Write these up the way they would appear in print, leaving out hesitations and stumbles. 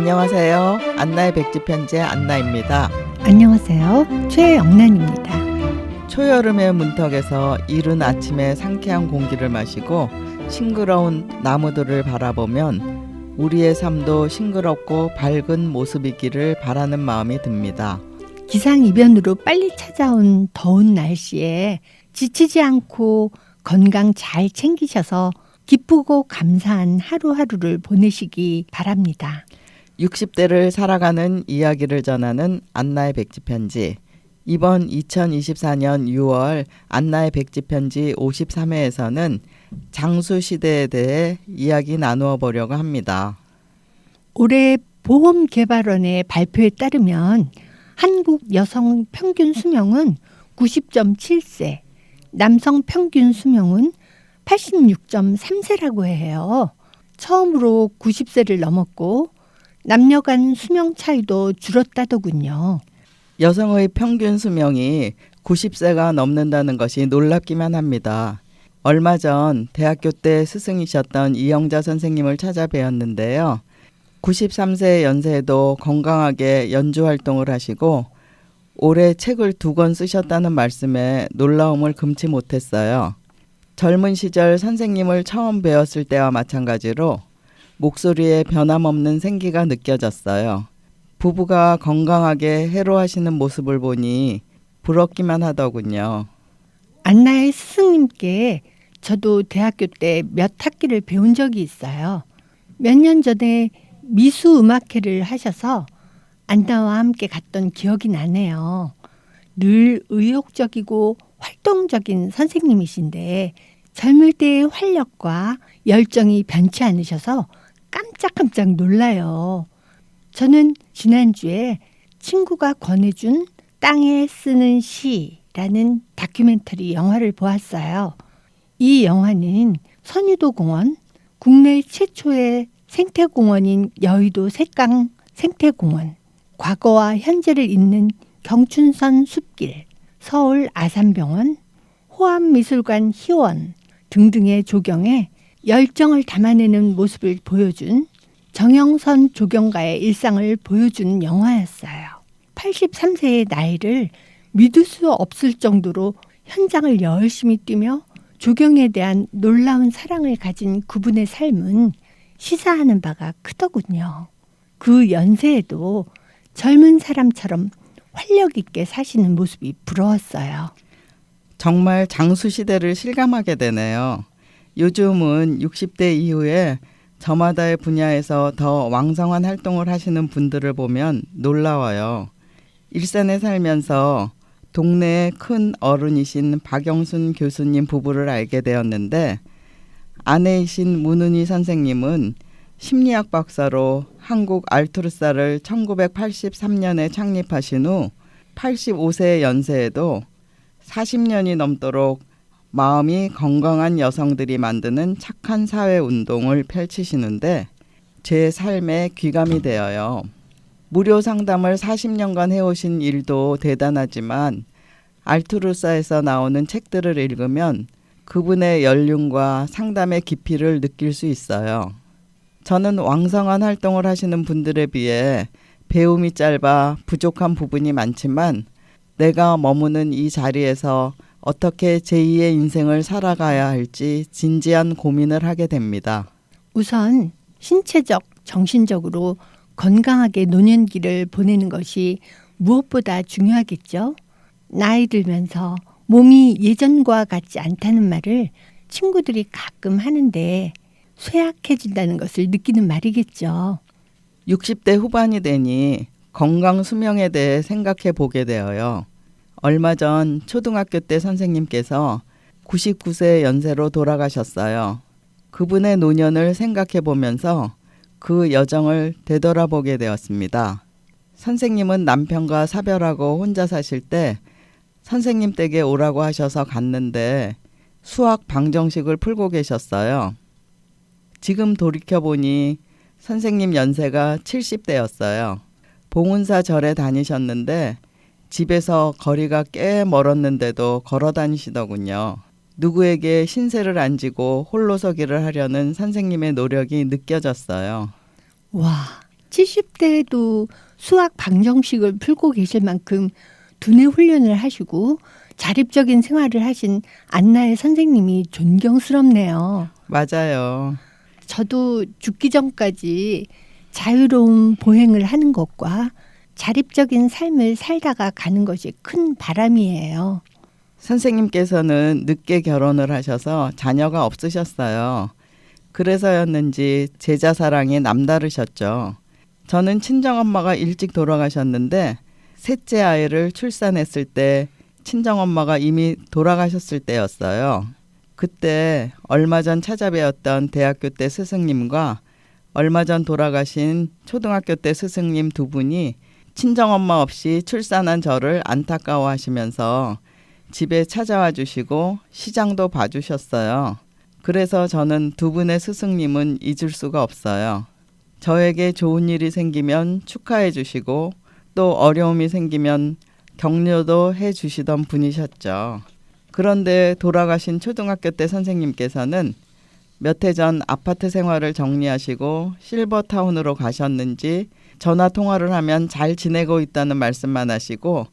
안녕하세요. 안나의 백지편지의 안나입니다. 안녕하세요. 최영란입니다. 초여름의 문턱에서 이른 아침에 상쾌한 공기를 마시고 싱그러운 나무들을 바라보면 우리의 삶도 싱그럽고 밝은 모습이기를 바라는 마음이 듭니다. 기상이변으로 빨리 찾아온 더운 날씨에 지치지 않고 건강 잘 챙기셔서 기쁘고 감사한 하루하루를 보내시기 바랍니다. 60대를 살아가는 이야기를 전하는 안나의 백지편지. 이번 2024년 6월 안나의 백지편지 53회에서는 장수시대에 대해 이야기 나누어 보려고 합니다. 올해 보험개발원의 발표에 따르면 한국 여성 평균 수명은 90.7세, 남성 평균 수명은 86.3세라고 해요. 처음으로 90세를 넘었고 남녀 간 수명 차이도 줄었다더군요. 여성의 평균 수명이 90세가 넘는다는 것이 놀랍기만 합니다. 얼마 전 대학교 때 스승이셨던 이영자 선생님을 찾아뵈었는데요. 93세 연세에도 건강하게 연주 활동을 하시고 올해 책을 2권 쓰셨다는 말씀에 놀라움을 금치 못했어요. 젊은 시절 선생님을 처음 배웠을 때와 마찬가지로 목소리에 변함없는 생기가 느껴졌어요. 부부가 건강하게 해로하시는 모습을 보니 부럽기만 하더군요. 안나의 스승님께 저도 대학교 때 몇 학기를 배운 적이 있어요. 몇 년 전에 미수음악회를 하셔서 안나와 함께 갔던 기억이 나네요. 늘 의욕적이고 활동적인 선생님이신데 젊을 때의 활력과 열정이 변치 않으셔서 깜짝깜짝 놀라요. 저는 지난주에 친구가 권해준 땅에 쓰는 시라는 다큐멘터리 영화를 보았어요. 이 영화는 선유도 공원, 국내 최초의 생태공원인 여의도 색강 생태공원, 과거와 현재를 잇는 경춘선 숲길, 서울 아산병원, 호암미술관 희원 등등의 조경에 열정을 담아내는 모습을 보여준 정영선 조경가의 일상을 보여주는 영화였어요. 83세의 나이를 믿을 수 없을 정도로 현장을 열심히 뛰며 조경에 대한 놀라운 사랑을 가진 그분의 삶은 시사하는 바가 크더군요. 그 연세에도 젊은 사람처럼 활력 있게 사시는 모습이 부러웠어요. 정말 장수시대를 실감하게 되네요. 요즘은 60대 이후에 저마다의 분야에서 더 왕성한 활동을 하시는 분들을 보면 놀라워요. 일산에 살면서 동네의 큰 어른이신 박영순 교수님 부부를 알게 되었는데 아내이신 문은희 선생님은 심리학 박사로 한국 알투르사를 1983년에 창립하신 후 85세 연세에도 40년이 넘도록 마음이 건강한 여성들이 만드는 착한 사회 운동을 펼치시는데 제 삶에 귀감이 되어요. 무료 상담을 40년간 해오신 일도 대단하지만 알투르사에서 나오는 책들을 읽으면 그분의 연륜과 상담의 깊이를 느낄 수 있어요. 저는 왕성한 활동을 하시는 분들에 비해 배움이 짧아 부족한 부분이 많지만 내가 머무는 이 자리에서 어떻게 제2의 인생을 살아가야 할지 진지한 고민을 하게 됩니다. 우선 신체적, 정신적으로 건강하게 노년기를 보내는 것이 무엇보다 중요하겠죠. 나이 들면서 몸이 예전과 같지 않다는 말을 친구들이 가끔 하는데 쇠약해진다는 것을 느끼는 말이겠죠. 60대 후반이 되니 건강 수명에 대해 생각해 보게 되어요. 얼마 전 초등학교 때 선생님께서 99세 연세로 돌아가셨어요. 그분의 노년을 생각해 보면서 그 여정을 되돌아보게 되었습니다. 선생님은 남편과 사별하고 혼자 사실 때 선생님 댁에 오라고 하셔서 갔는데 수학 방정식을 풀고 계셨어요. 지금 돌이켜보니 선생님 연세가 70대였어요. 봉은사 절에 다니셨는데 집에서 거리가 꽤 멀었는데도 걸어 다니시더군요. 누구에게 신세를 안 지고 홀로 서기를 하려는 선생님의 노력이 느껴졌어요. 와, 70대에도 수학 방정식을 풀고 계실 만큼 두뇌 훈련을 하시고 자립적인 생활을 하신 안나의 선생님이 존경스럽네요. 맞아요. 저도 죽기 전까지 자유로운 보행을 하는 것과 자립적인 삶을 살다가 가는 것이 큰 바람이에요. 선생님께서는 늦게 결혼을 하셔서 자녀가 없으셨어요. 그래서였는지 제자 사랑이 남다르셨죠. 저는 친정엄마가 일찍 돌아가셨는데 셋째 아이를 출산했을 때 친정엄마가 이미 돌아가셨을 때였어요. 그때 얼마 전 찾아뵈었던 대학교 때 스승님과 얼마 전 돌아가신 초등학교 때 스승님 두 분이 친정엄마 없이 출산한 저를 안타까워하시면서 집에 찾아와 주시고 시장도 봐주셨어요. 그래서 저는 두 분의 스승님은 잊을 수가 없어요. 저에게 좋은 일이 생기면 축하해 주시고 또 어려움이 생기면 격려도 해 주시던 분이셨죠. 그런데 돌아가신 초등학교 때 선생님께서는 몇 해 전 아파트 생활을 정리하시고 실버타운으로 가셨는지 전화 통화를 하면 잘 지내고 있다는 말씀만 하시고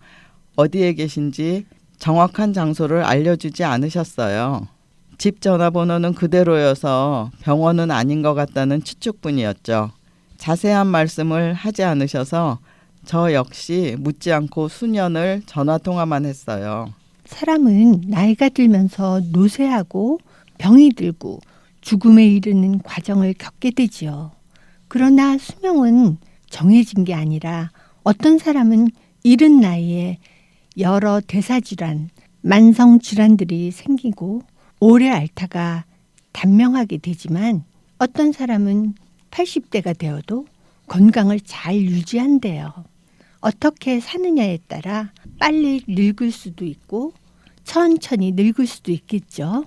어디에 계신지 정확한 장소를 알려주지 않으셨어요. 집 전화번호는 그대로여서 병원은 아닌 것 같다는 추측뿐이었죠. 자세한 말씀을 하지 않으셔서 저 역시 묻지 않고 수년을 전화 통화만 했어요. 사람은 나이가 들면서 노쇠하고 병이 들고 죽음에 이르는 과정을 겪게 되지요. 그러나 수명은 정해진 게 아니라 어떤 사람은 이른 나이에 여러 대사질환, 만성질환들이 생기고 오래 앓다가 단명하게 되지만 어떤 사람은 80대가 되어도 건강을 잘 유지한대요. 어떻게 사느냐에 따라 빨리 늙을 수도 있고 천천히 늙을 수도 있겠죠.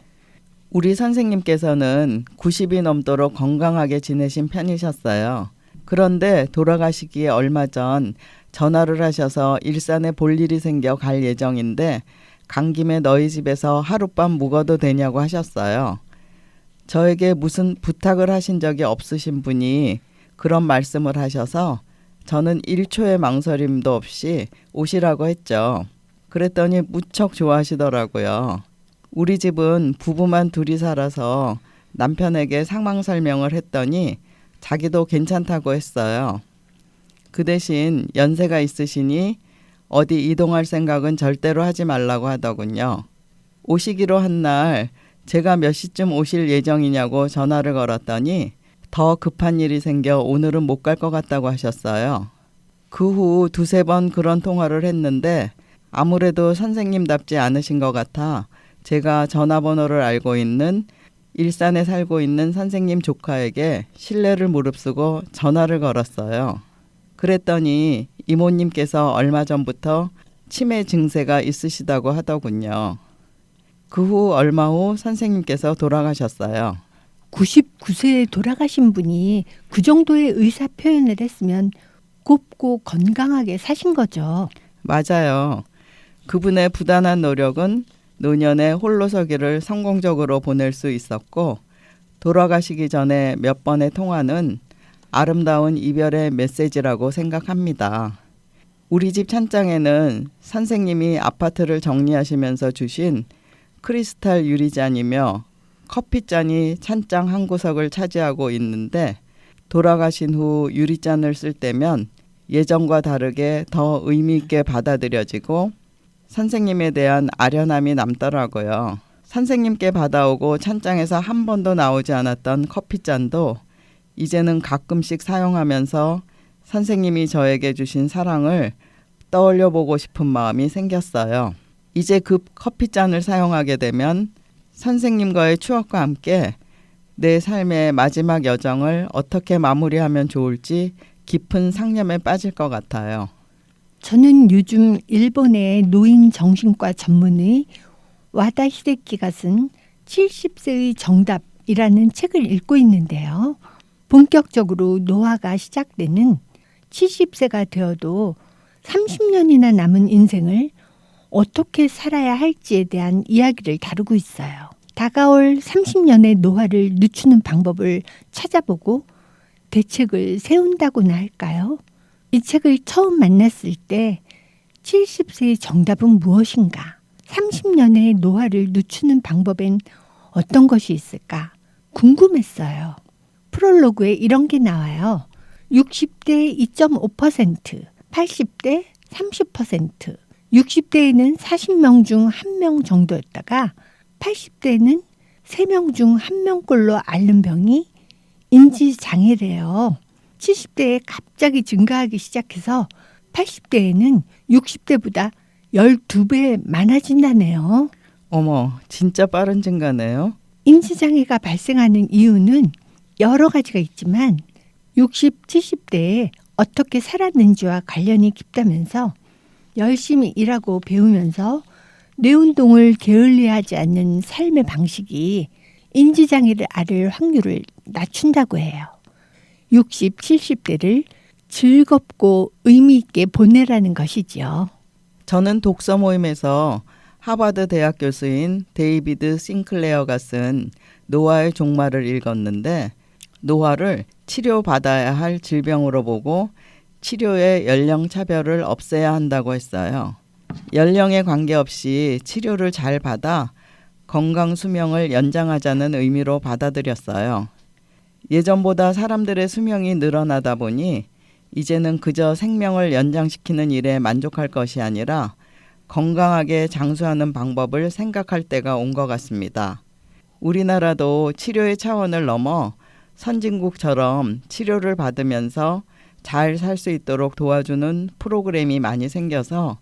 우리 선생님께서는 90이 넘도록 건강하게 지내신 편이셨어요. 그런데 돌아가시기에 얼마 전 전화를 하셔서 일산에 볼 일이 생겨 갈 예정인데 간 김에 너희 집에서 하룻밤 묵어도 되냐고 하셨어요. 저에게 무슨 부탁을 하신 적이 없으신 분이 그런 말씀을 하셔서 저는 1초의 망설임도 없이 오시라고 했죠. 그랬더니 무척 좋아하시더라고요. 우리 집은 부부만 둘이 살아서 남편에게 상황 설명을 했더니 자기도 괜찮다고 했어요. 그 대신 연세가 있으시니 어디 이동할 생각은 절대로 하지 말라고 하더군요. 오시기로 한 날 제가 몇 시쯤 오실 예정이냐고 전화를 걸었더니 더 급한 일이 생겨 오늘은 못 갈 것 같다고 하셨어요. 그 후 두세 번 그런 통화를 했는데 아무래도 선생님답지 않으신 것 같아 제가 전화번호를 알고 있는 일산에 살고 있는 선생님 조카에게 신뢰를 무릅쓰고 전화를 걸었어요. 그랬더니 이모님께서 얼마 전부터 치매 증세가 있으시다고 하더군요. 그 후 얼마 후 선생님께서 돌아가셨어요. 99세에 돌아가신 분이 그 정도의 의사 표현을 했으면 곱고 건강하게 사신 거죠. 맞아요. 그분의 부단한 노력은 노년에 홀로서기를 성공적으로 보낼 수 있었고 돌아가시기 전에 몇 번의 통화는 아름다운 이별의 메시지라고 생각합니다. 우리 집 찬장에는 선생님이 아파트를 정리하시면서 주신 크리스탈 유리잔이며 커피잔이 찬장 한 구석을 차지하고 있는데 돌아가신 후 유리잔을 쓸 때면 예전과 다르게 더 의미 있게 받아들여지고 선생님에 대한 아련함이 남더라고요. 선생님께 받아오고 찬장에서 한 번도 나오지 않았던 커피잔도 이제는 가끔씩 사용하면서 선생님이 저에게 주신 사랑을 떠올려 보고 싶은 마음이 생겼어요. 이제 그 커피잔을 사용하게 되면 선생님과의 추억과 함께 내 삶의 마지막 여정을 어떻게 마무리하면 좋을지 깊은 상념에 빠질 것 같아요. 저는 요즘 일본의 노인 정신과 전문의 와다 히데키가 쓴 70세의 정답이라는 책을 읽고 있는데요. 본격적으로 노화가 시작되는 70세가 되어도 30년이나 남은 인생을 어떻게 살아야 할지에 대한 이야기를 다루고 있어요. 다가올 30년의 노화를 늦추는 방법을 찾아보고 대책을 세운다고나 할까요? 이 책을 처음 만났을 때 70세의 정답은 무엇인가? 30년의 노화를 늦추는 방법엔 어떤 것이 있을까? 궁금했어요. 프롤로그에 이런 게 나와요. 60대 2.5%, 80대 30%, 60대에는 40명 중 1명 정도였다가 80대에는 3명 중 1명꼴로 앓는 병이 인지장애래요. 70대에 갑자기 증가하기 시작해서 80대에는 60대보다 12배 많아진다네요. 어머, 진짜 빠른 증가네요. 인지장애가 발생하는 이유는 여러 가지가 있지만 60, 70대에 어떻게 살았는지와 관련이 깊다면서 열심히 일하고 배우면서 뇌운동을 게을리하지 않는 삶의 방식이 인지장애를 앓을 확률을 낮춘다고 해요. 60, 70대를 즐겁고 의미 있게 보내라는 것이지요. 저는 독서 모임에서 하버드 대학 교수인 데이비드 싱클레어가 쓴 노화의 종말을 읽었는데 노화를 치료받아야 할 질병으로 보고 치료의 연령 차별을 없애야 한다고 했어요. 연령에 관계없이 치료를 잘 받아 건강 수명을 연장하자는 의미로 받아들였어요. 예전보다 사람들의 수명이 늘어나다 보니 이제는 그저 생명을 연장시키는 일에 만족할 것이 아니라 건강하게 장수하는 방법을 생각할 때가 온 것 같습니다. 우리나라도 치료의 차원을 넘어 선진국처럼 치료를 받으면서 잘 살 수 있도록 도와주는 프로그램이 많이 생겨서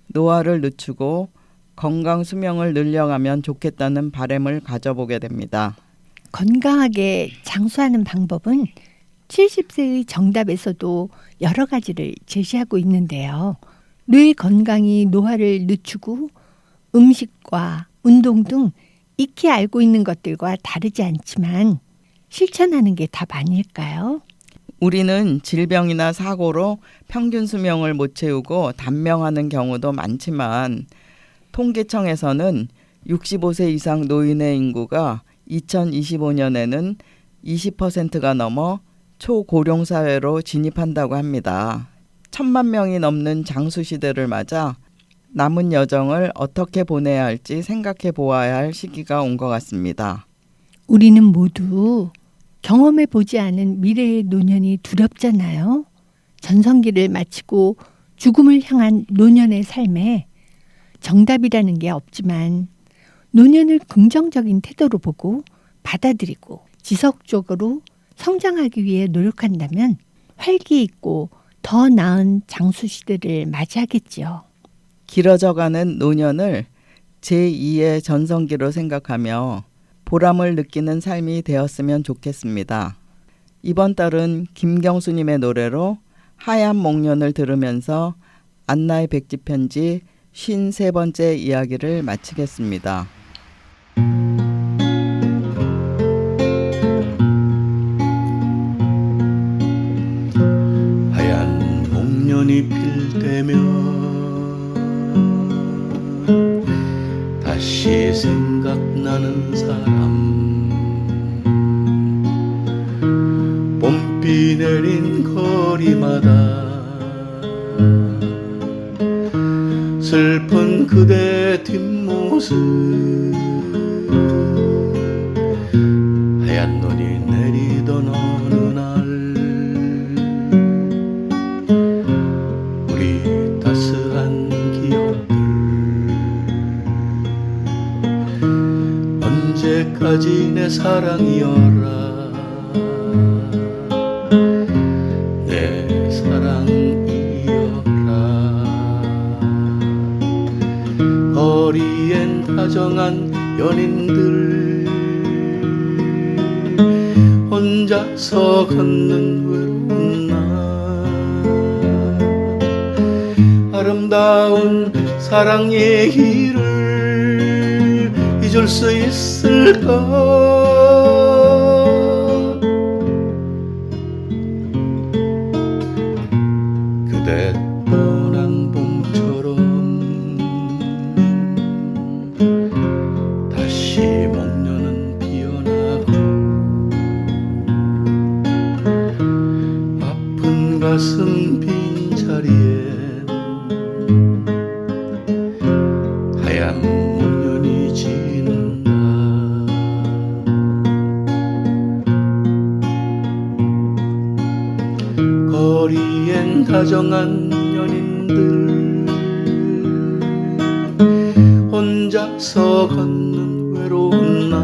노화를 늦추고 건강 수명을 늘려가면 좋겠다는 바람을 가져보게 됩니다. 건강하게 장수하는 방법은 70세의 정답에서도 여러 가지를 제시하고 있는데요. 뇌 건강이 노화를 늦추고 음식과 운동 등 익히 알고 있는 것들과 다르지 않지만 실천하는 게 답 아닐까요? 우리는 질병이나 사고로 평균 수명을 못 채우고 단명하는 경우도 많지만 통계청에서는 65세 이상 노인의 인구가 2025년에는 20%가 넘어 초고령 사회로 진입한다고 합니다. 1,000만 명이 넘는 장수 시대를 맞아 남은 여정을 어떻게 보내야 할지 생각해 보아야 할 시기가 온 것 같습니다. 우리는 모두 경험해 보지 않은 미래의 노년이 두렵잖아요. 전성기를 마치고 죽음을 향한 노년의 삶에 정답이라는 게 없지만 노년을 긍정적인 태도로 보고 받아들이고 지속적으로 성장하기 위해 노력한다면 활기 있고 더 나은 장수 시대를 맞이하겠지요. 길어져가는 노년을 제2의 전성기로 생각하며 보람을 느끼는 삶이 되었으면 좋겠습니다. 이번 달은 김경수님의 노래로 하얀 목련을 들으면서 안나의 백지편지 53번째 이야기를 마치겠습니다. 하얀 목련이 필 때면 다시 생각나는 사람 봄비 내린 거리마다 슬픈 그대 뒷모습 하얀 눈이 내리던 어느 날 우리 따스한 기억들 언제까지 내 사랑이여라 내 사랑이여라 거리엔 다정한 연인들 혼자서 걷는 외로운 날 아름다운 사랑 얘기를 잊을 수 있을까 그대 떠난 봄처럼 다시 목련은 피어나고 가슴 빈자리엔 하얀 목련이 진다. 거리엔 다정한 연인들 혼자서 걷는 외로운 날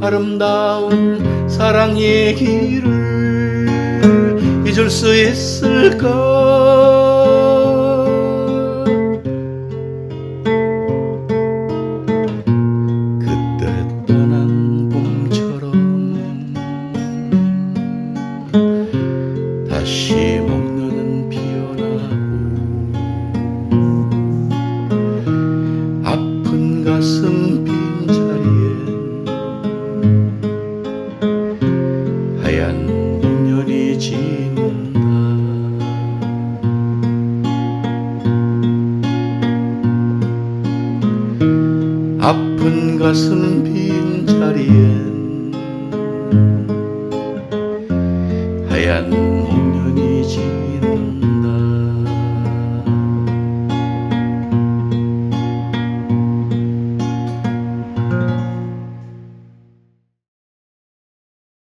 아름다운 사랑의 길을 잊을 수 있을까? 그때 떠난 봄처럼 다시 목련은 피어나고 아픈 가슴 빈자리엔 하얀 목련이 진다. 아픈 가슴 빈자리엔